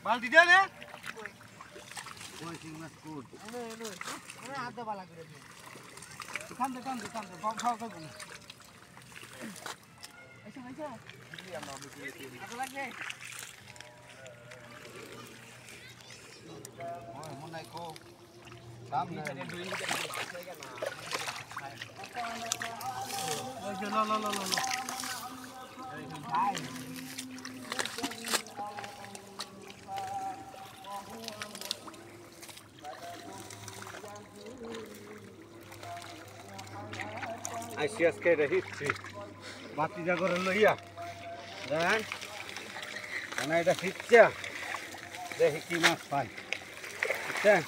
বালতি দে নে আইসি আজকে হিটছি বাতি জাগরে লইয়া দেন মানে এটা হিটছে দেখি কি মাছ পাই বুঝছেন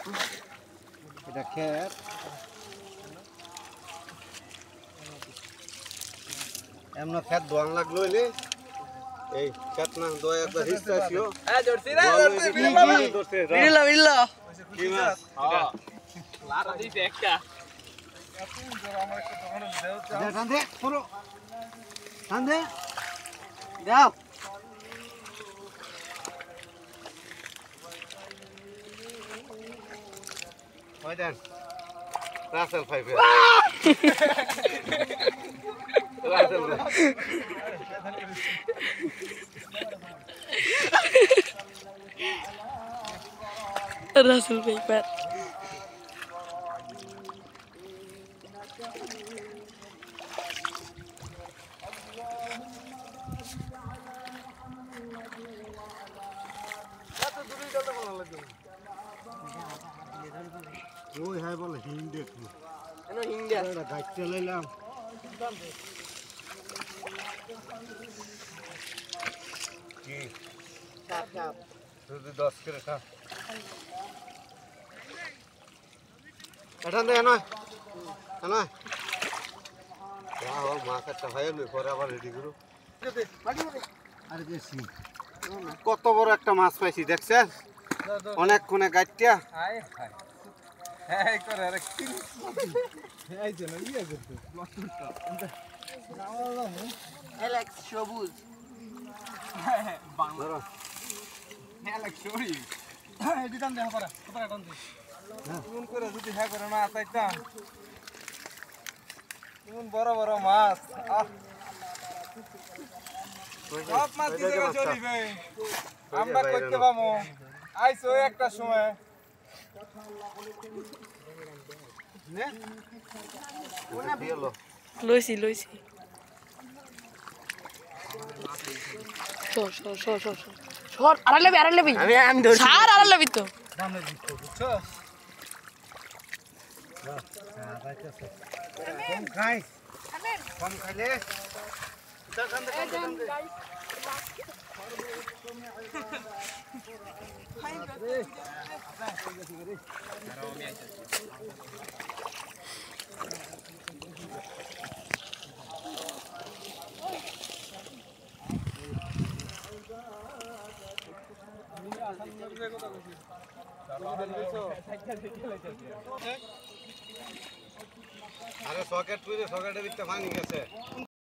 এটা খেত এমন খেত দোয়ান লাগলো এই খেত না দোয়া একবার হিটছে আসিও কি মাছ লারা দিতে একটা টানদে পুরো টানদে যাও ওই দেন রাসেল ফাইভে রাসেল Russell Paper. ওই হাই বলে হিন্দি একটু এনো হিন্দি এটা গাছ চালাইলাম কি কাপ কাপ শুধু 10 করে খা এখান থেকে নয় নয় মাছ একটা ভাই পরে আবার রেডি করো আরে দেখছি কত বড় একটা মাছ পাইছি দেখছেন অনেকক্ষণে গাইটিয়া অ্যালেক্স সবুজ ধরো অ্যালেক্স সরি এডি দাম দেখা পারা কত টাকা দাম কোন করে যদি হ্যাঁ করে না তাইতা কোন বড় বড় মাছ সব মাছ দিতে চলিবে আমরা করতে পামো আইছো একটা সময় নে কোনা দিলো Lucy. Short. Aralabi. আমি ধরছি Sar aralabi to. দামে দিতে বুঝছো কম খাই কম খাইলে আরে সকেট তুই সকেটের দিকটা ভাঙি গেছে